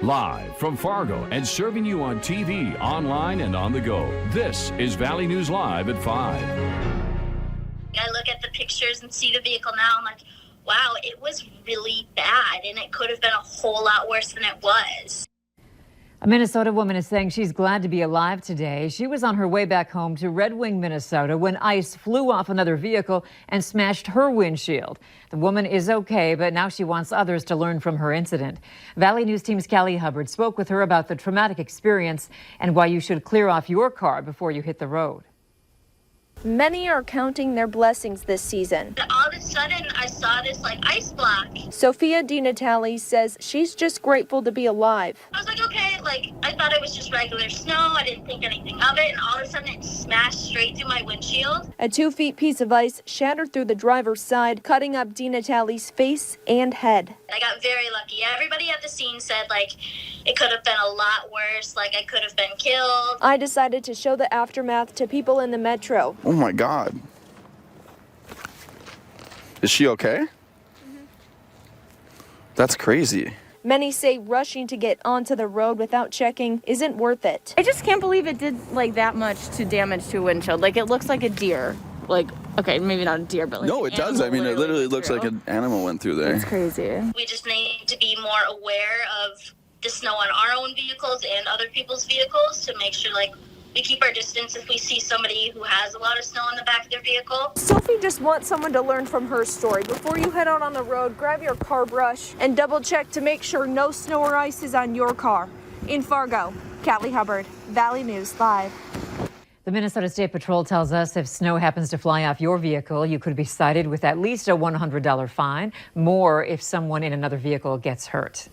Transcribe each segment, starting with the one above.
Live from Fargo and serving you on TV, online, and on the go. This is Valley News Live at 5. I look at the pictures and see the vehicle now. I'm like, wow, it was really bad, and it could have been a whole lot worse than it was. A Minnesota woman is saying she's glad to be alive today. She was on her way back home to Red Wing, Minnesota, when ice flew off another vehicle and smashed her windshield. The woman is okay, but now she wants others to learn from her incident. Valley News Team's Callie Hubbard spoke with her about the traumatic experience and why you should clear off your car before you hit the road. Many are counting their blessings this season. All of a sudden, I saw this ice block. Sophia DiNatale says she's just grateful to be alive. I was like, okay, I thought it was just regular snow. I didn't think anything of it, and all of a sudden it smashed straight through my windshield. A 2-foot piece of ice shattered through the driver's side, cutting up DiNatale's face and head. I got very lucky. Everybody at the scene said, it could have been a lot worse, I could have been killed. I decided to show the aftermath to people in the metro. Oh my God. Is she okay? That's crazy. Many say rushing to get onto the road without checking isn't worth it. I just can't believe it did that much to damage to a windshield. It looks like a deer. Okay, maybe not a deer, but no, it does. I mean, it literally looks like an animal went through there. It's crazy. We just need to be more aware of the snow on our own vehicles and other people's vehicles to make sure we keep our distance if we see somebody who has a lot of snow in the back of their vehicle. Sophie just wants someone to learn from her story. Before you head out on the road, grab your car brush and double check to make sure no snow or ice is on your car. In Fargo, Callie Hubbard, Valley News Live. The Minnesota State Patrol tells us if snow happens to fly off your vehicle, you could be cited with at least a $100 fine, more if someone in another vehicle gets hurt.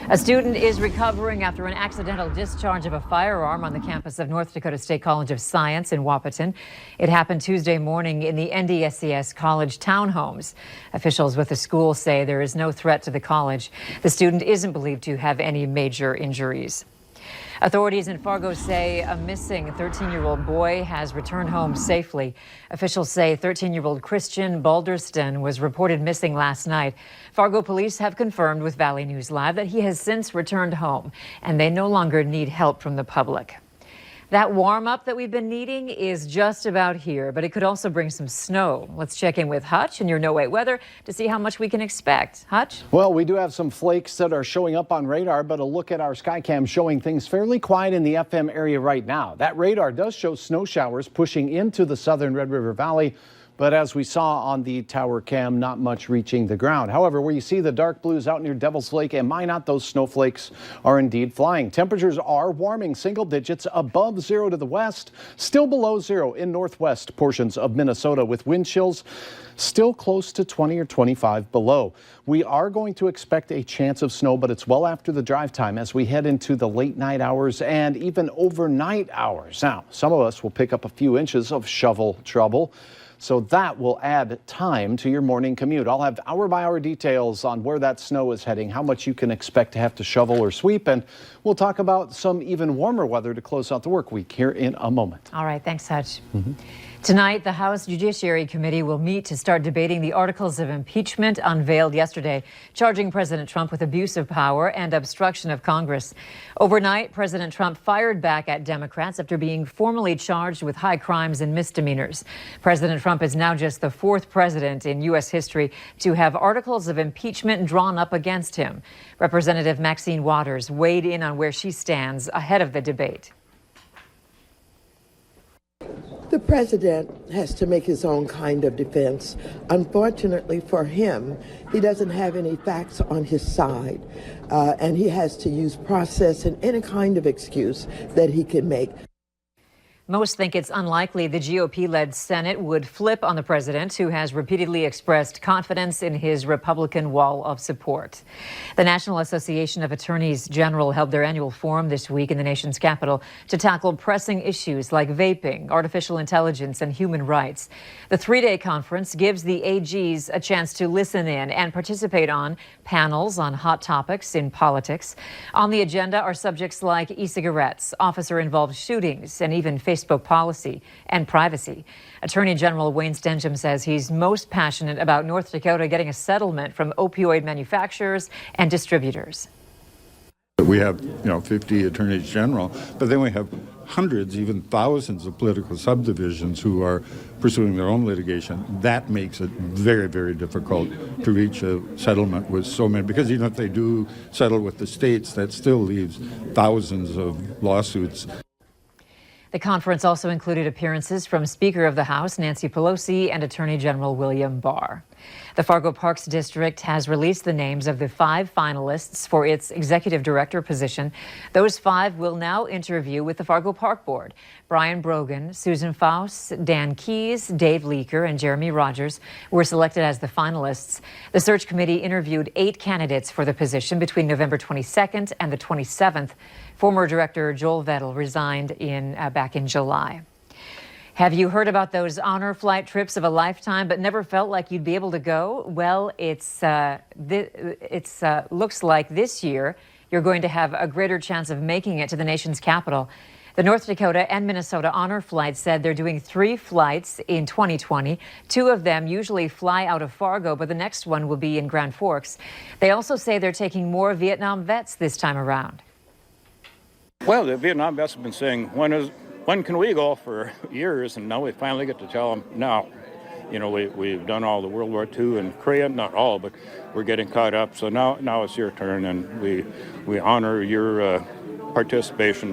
A student is recovering after an accidental discharge of a firearm on the campus of North Dakota State College of Science in Wahpeton. It happened Tuesday morning in the NDSCS College townhomes. Officials with the school say there is no threat to the college. The student isn't believed to have any major injuries. Authorities in Fargo say a missing 13-year-old boy has returned home safely. Officials say 13-year-old Christian Balderston was reported missing last night. Fargo police have confirmed with Valley News Live that he has since returned home, and they no longer need help from the public. That warm-up that we've been needing is just about here, but it could also bring some snow. Let's check in with Hutch and your No Wait weather to see how much we can expect. Hutch? Well, we do have some flakes that are showing up on radar, but a look at our Skycam showing things fairly quiet in the FM area right now. That radar does show snow showers pushing into the southern Red River Valley, but as we saw on the tower cam, not much reaching the ground. However, where you see the dark blues out near Devil's Lake and Minot, those snowflakes are indeed flying. Temperatures are warming single digits above zero to the west, still below zero in northwest portions of Minnesota, with wind chills still close to 20 or 25 below. We are going to expect a chance of snow, but it's well after the drive time as we head into the late night hours and even overnight hours. Now, some of us will pick up a few inches of shovel trouble, so that will add time to your morning commute. I'll have hour-by-hour details on where that snow is heading, how much you can expect to have to shovel or sweep, and we'll talk about some even warmer weather to close out the work week here in a moment. All right, thanks, Hutch. Tonight, the House Judiciary Committee will meet to start debating the articles of impeachment unveiled yesterday, charging President Trump with abuse of power and obstruction of Congress. Overnight, President Trump fired back at Democrats after being formally charged with high crimes and misdemeanors. President Trump is now just the fourth president in U.S. history to have articles of impeachment drawn up against him. Representative Maxine Waters weighed in on where she stands ahead of the debate. The president has to make his own kind of defense. Unfortunately for him, he doesn't have any facts on his side, and he has to use process and any kind of excuse that he can make. Most think it's unlikely the GOP-led Senate would flip on the president, who has repeatedly expressed confidence in his Republican wall of support. The National Association of Attorneys General held their annual forum this week in the nation's capital to tackle pressing issues like vaping, artificial intelligence, and human rights. The three-day conference gives the AGs a chance to listen in and participate on panels on hot topics in politics. On the agenda are subjects like e-cigarettes, officer-involved shootings, and even Facebook policy and privacy. Attorney General Wayne Stensham says he's most passionate about North Dakota getting a settlement from opioid manufacturers and distributors. We have, 50 attorneys general, but then we have hundreds, even thousands of political subdivisions who are pursuing their own litigation. That makes it very, very difficult to reach a settlement with so many, because even if they do settle with the states, that still leaves thousands of lawsuits. The conference also included appearances from Speaker of the House Nancy Pelosi and Attorney General William Barr. The Fargo Parks District has released the names of the 5 finalists for its executive director position. Those 5 will now interview with the Fargo Park Board. Brian Brogan, Susan Faust, Dan Keys, Dave Leaker, and Jeremy Rogers were selected as the finalists. The search committee interviewed 8 candidates for the position between November 22nd and the 27th. Former director Joel Vettel resigned back in July. Have you heard about those honor flight trips of a lifetime but never felt like you'd be able to go? Well, it's looks like this year you're going to have a greater chance of making it to the nation's capital. The North Dakota and Minnesota honor flight said they're doing 3 flights in 2020. 2 of them usually fly out of Fargo, but the next one will be in Grand Forks. They also say they're taking more Vietnam vets this time around. Well, the Vietnam vets have been saying, when can we go, for years, and now we finally get to tell them now. We've done all the World War II and Korea, not all, but we're getting caught up. So now it's your turn, and we honor your participation.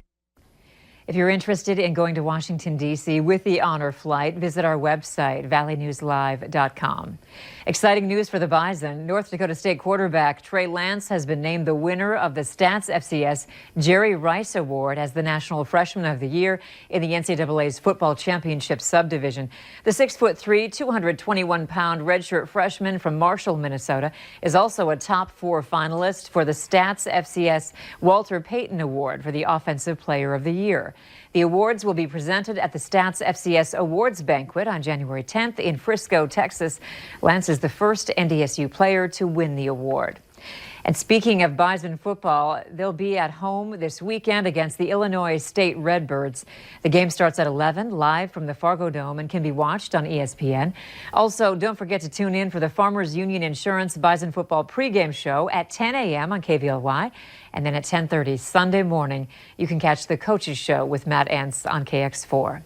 If you're interested in going to Washington, D.C. with the honor flight, visit our website, valleynewslive.com. Exciting news for the Bison. North Dakota State quarterback Trey Lance has been named the winner of the Stats FCS Jerry Rice Award as the National Freshman of the Year in the NCAA's Football Championship subdivision. The 6'3", 221-pound redshirt freshman from Marshall, Minnesota, is also a top 4 finalist for the Stats FCS Walter Payton Award for the Offensive Player of the Year. The awards will be presented at the Stats FCS Awards Banquet on January 10th in Frisco, Texas. Lance is the first NDSU player to win the award. And speaking of Bison football, they'll be at home this weekend against the Illinois State Redbirds. The game starts at 11, live from the Fargo Dome, and can be watched on ESPN. Also, don't forget to tune in for the Farmers Union Insurance Bison football pregame show at 10 a.m. on KVLY. And then at 10:30 Sunday morning, you can catch the Coaches Show with Matt Entz on KX4.